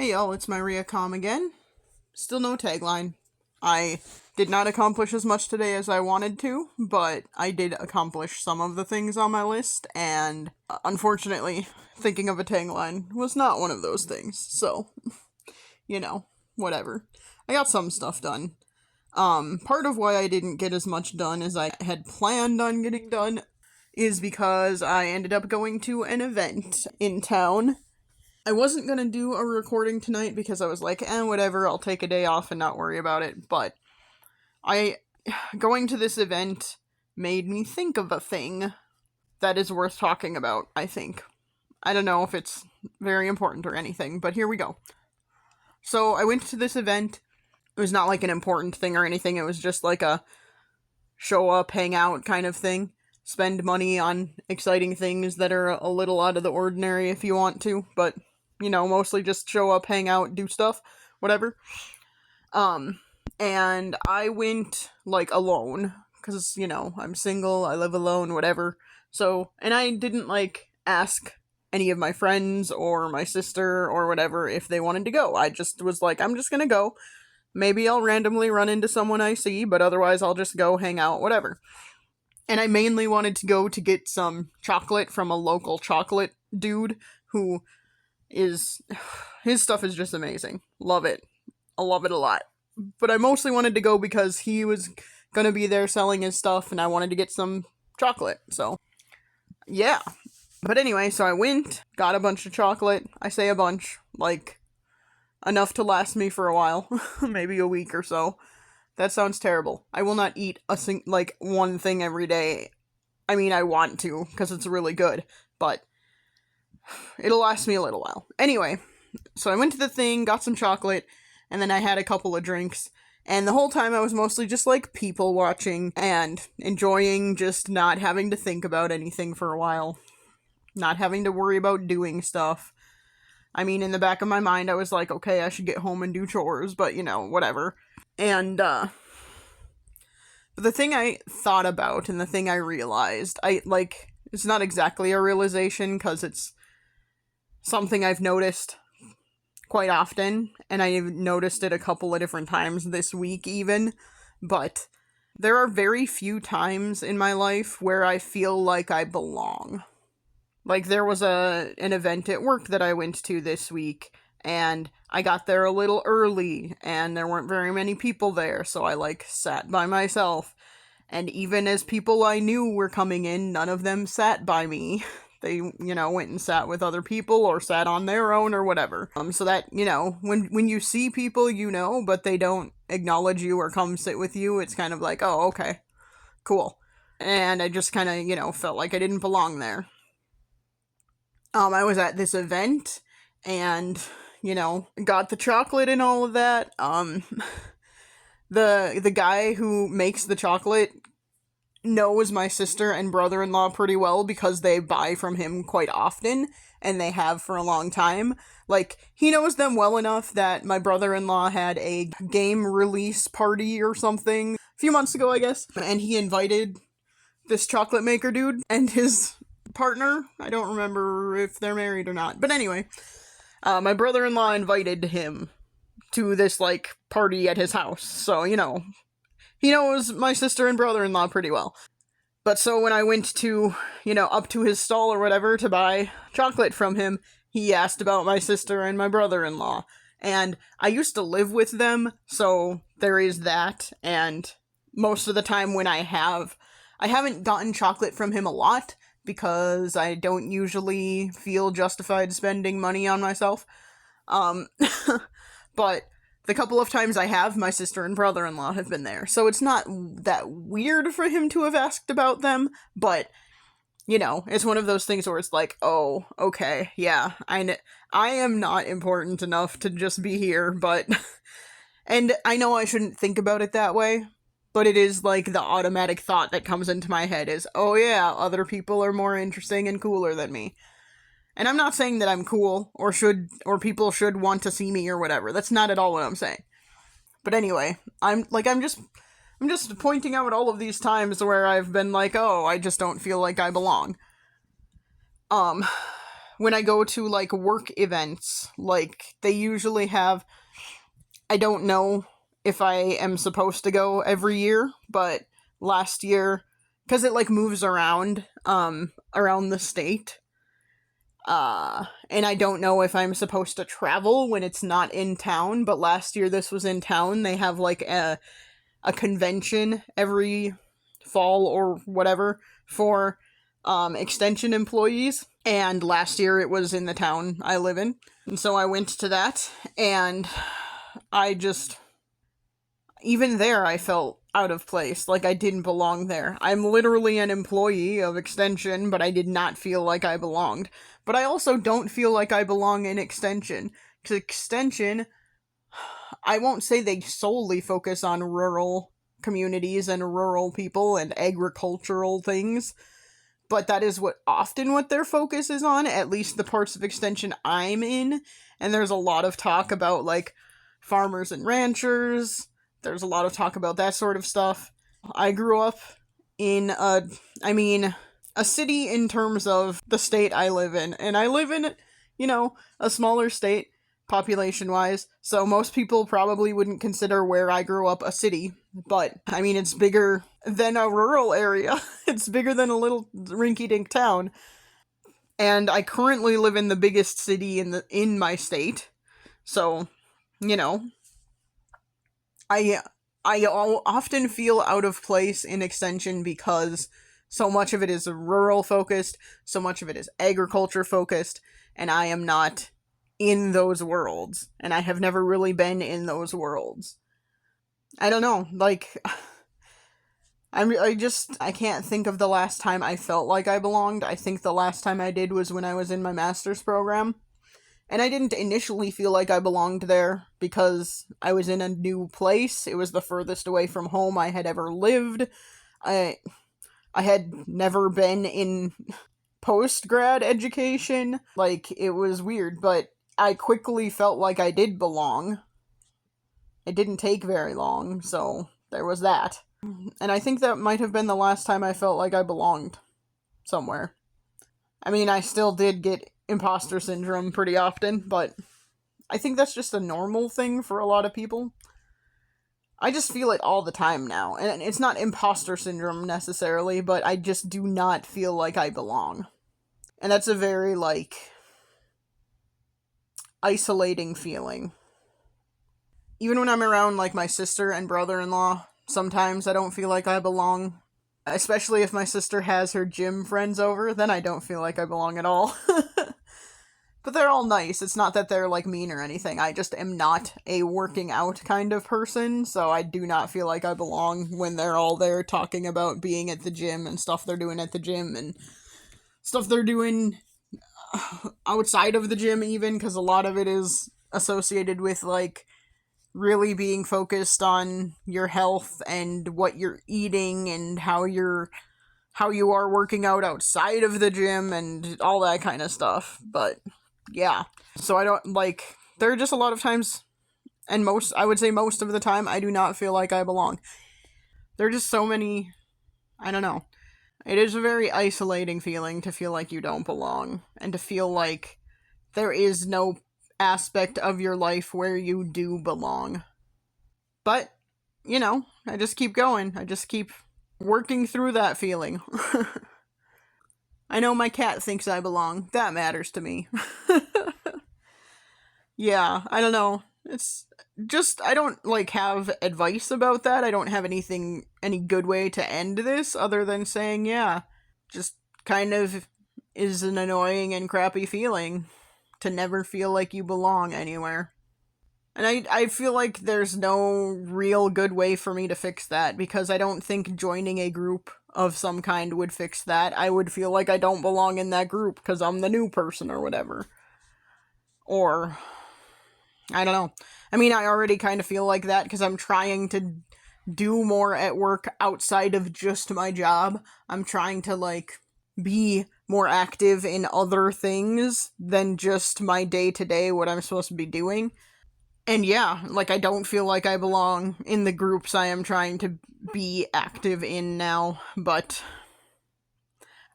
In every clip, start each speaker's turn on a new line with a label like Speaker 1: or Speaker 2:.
Speaker 1: Hey y'all, it's Maria Com again. Still no tagline. I did not accomplish as much today as I wanted to, but I did accomplish some of the things on my list, and unfortunately, thinking of a tagline was not one of those things, so, whatever. I got some stuff done. Part of why I didn't get as much done as I had planned on getting done is because I ended up going to an event in town. I wasn't gonna do a recording tonight because I was like, whatever, I'll take a day off and not worry about it, but going to this event made me think of a thing that is worth talking about, I think. I don't know if it's very important or anything, but here we go. So, I went to this event. It was not like an important thing or anything, it was just like a show up, hang out kind of thing. Spend money on exciting things that are a little out of the ordinary if you want to, but mostly just show up, hang out, do stuff, whatever. And I went, alone, because, I'm single, I live alone, whatever. So, and I didn't, ask any of my friends or my sister or whatever if they wanted to go. I just was like, I'm just gonna go. Maybe I'll randomly run into someone I see, but otherwise I'll just go hang out, whatever. And I mainly wanted to go to get some chocolate from a local chocolate dude who his stuff is just amazing. Love it. I love it a lot. But I mostly wanted to go because he was gonna be there selling his stuff and I wanted to get some chocolate, so yeah. But anyway, so I went, got a bunch of chocolate. I say a bunch, enough to last me for a while. Maybe a week or so. That sounds terrible. I will not eat one thing every day. I mean, I want to, because it's really good, but it'll last me a little while. Anyway, so I went to the thing, got some chocolate, and then I had a couple of drinks, and the whole time I was mostly just, people watching and enjoying just not having to think about anything for a while. Not having to worry about doing stuff. I mean, in the back of my mind, I was like, okay, I should get home and do chores, but, whatever. And, but the thing I thought about, and the thing I realized, it's not exactly a realization, because it's something I've noticed quite often, and I've noticed it a couple of different times this week even, but there are very few times in my life where I feel like I belong. There was an event at work that I went to this week, and I got there a little early, and there weren't very many people there, so I, sat by myself. And even as people I knew were coming in, none of them sat by me. They, went and sat with other people, or sat on their own, or whatever. So that, when you see people but they don't acknowledge you or come sit with you, it's kind of like, oh, okay, cool. And I just kind of, felt like I didn't belong there. I was at this event, and, got the chocolate and all of that. The guy who makes the chocolate knows my sister and brother-in-law pretty well because they buy from him quite often, and they have for a long time. He knows them well enough that my brother-in-law had a game release party or something a few months ago, I guess, and he invited this chocolate maker dude and his partner. I don't remember if they're married or not, but anyway, my brother-in-law invited him to this, party at his house, so, he knows my sister and brother-in-law pretty well. But so when I went to, up to his stall or whatever to buy chocolate from him, he asked about my sister and my brother-in-law. And I used to live with them, so there is that, and most of the time when I haven't gotten chocolate from him a lot, because I don't usually feel justified spending money on myself. But the couple of times I have, my sister and brother-in-law have been there. So it's not that weird for him to have asked about them, but, it's one of those things where it's like, oh, okay, yeah, I am not important enough to just be here, but, and I know I shouldn't think about it that way, but it is, the automatic thought that comes into my head is, oh yeah, other people are more interesting and cooler than me. And I'm not saying that I'm cool, or people should want to see me or whatever. That's not at all what I'm saying. But anyway, I'm just pointing out all of these times where I've been like, oh, I just don't feel like I belong. when I go to like work events, like they usually have, I don't know if I am supposed to go every year, but last year, because it like moves around the state, and I don't know if I'm supposed to travel when it's not in town, but last year this was in town. They have like a convention every fall or whatever for extension employees, and last year it was in the town I live in, and so I went to that, and I just, even there I felt out of place, like I didn't belong there. I'm literally an employee of extension, but I did not feel like I belonged. But I also don't feel like I belong in extension, because extension, I won't say they solely focus on rural communities and rural people and agricultural things, but that is what their focus is on, at least the parts of extension I'm in. And there's a lot of talk about like farmers and ranchers. There's a lot of talk about that sort of stuff. I grew up in a city in terms of the state I live in, and I live in, a smaller state population-wise, so most people probably wouldn't consider where I grew up a city, but, I mean, it's bigger than a rural area. It's bigger than a little rinky-dink town, and I currently live in the biggest city in my state, so, you know, I often feel out of place in extension because so much of it is rural focused, so much of it is agriculture focused, and I am not in those worlds, and I have never really been in those worlds. I don't know, like, I can't think of the last time I felt like I belonged. I think the last time I did was when I was in my master's program. And I didn't initially feel like I belonged there because I was in a new place. It was the furthest away from home I had ever lived. I had never been in post-grad education. Like, it was weird, but I quickly felt like I did belong. It didn't take very long, so there was that. And I think that might have been the last time I felt like I belonged somewhere. I mean, I still did get imposter syndrome pretty often, but I think that's just a normal thing for a lot of people. I just feel it all the time now, and it's not imposter syndrome necessarily, but I just do not feel like I belong. And that's a very, like, isolating feeling. Even when I'm around, like, my sister and brother-in-law, sometimes I don't feel like I belong. Especially if my sister has her gym friends over, then I don't feel like I belong at all. But they're all nice. It's not that they're, like, mean or anything. I just am not a working out kind of person, so I do not feel like I belong when they're all there talking about being at the gym and stuff they're doing at the gym and stuff they're doing outside of the gym even, because a lot of it is associated with, like, really being focused on your health and what you're eating and how you are working out outside of the gym and all that kind of stuff. But yeah, so I don't, like, there are just a lot of times, and I would say most of the time, I do not feel like I belong. There are just so many, I don't know. It is a very isolating feeling to feel like you don't belong, and to feel like there is no aspect of your life where you do belong. But, I just keep going. I just keep working through that feeling. I know my cat thinks I belong. That matters to me. Yeah, I don't know. It's just, I don't, like, have advice about that. I don't have any good way to end this other than saying, yeah, just kind of is an annoying and crappy feeling to never feel like you belong anywhere. And I feel like there's no real good way for me to fix that, because I don't think joining a group of some kind would fix that. I would feel like I don't belong in that group because I'm the new person or whatever. Or, I don't know. I mean, I already kind of feel like that because I'm trying to do more at work outside of just my job. I'm trying to, like, be more active in other things than just my day-to-day, what I'm supposed to be doing. And yeah, like, I don't feel like I belong in the groups I am trying to be active in now, but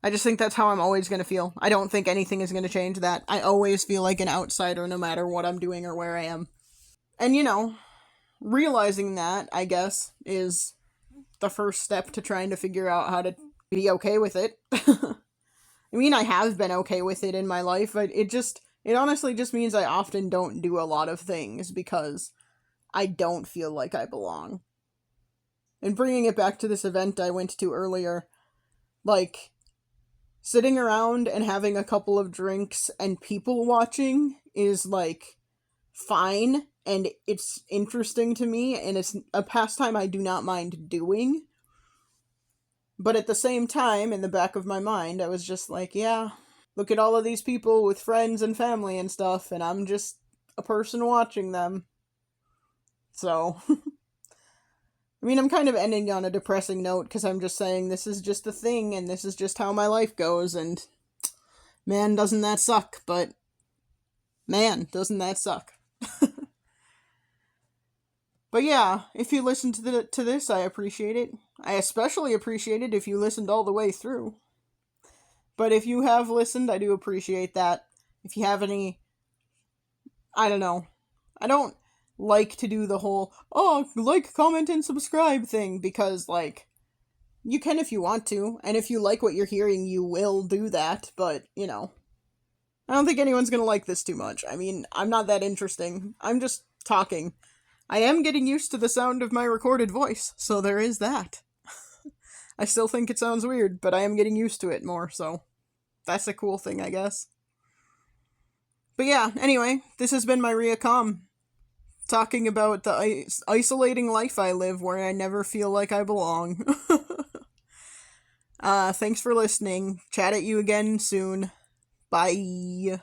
Speaker 1: I just think that's how I'm always going to feel. I don't think anything is going to change that. I always feel like an outsider no matter what I'm doing or where I am. And realizing that, I guess, is the first step to trying to figure out how to be okay with it. I mean, I have been okay with it in my life, but it honestly just means I often don't do a lot of things because I don't feel like I belong. And bringing it back to this event I went to earlier, like, sitting around and having a couple of drinks and people watching is, like, fine, and it's interesting to me, and it's a pastime I do not mind doing. But at the same time, in the back of my mind, I was just like, yeah, look at all of these people with friends and family and stuff, and I'm just a person watching them. So, I mean, I'm kind of ending on a depressing note because I'm just saying this is just a thing and this is just how my life goes, and man, doesn't that suck, but man, doesn't that suck. But yeah, if you listen to this, I appreciate it. I especially appreciate it if you listened all the way through. But if you have listened, I do appreciate that. If you have any, I don't know. I don't like to do the whole, oh, like, comment, and subscribe thing because, like, you can if you want to, and if you like what you're hearing, you will do that, but, I don't think anyone's gonna like this too much. I mean, I'm not that interesting. I'm just talking. I am getting used to the sound of my recorded voice, so there is that. I still think it sounds weird, but I am getting used to it more, so that's a cool thing, I guess. But yeah, anyway, this has been my Ria Com, talking about the isolating life I live where I never feel like I belong. Thanks for listening. Chat at you again soon. Bye.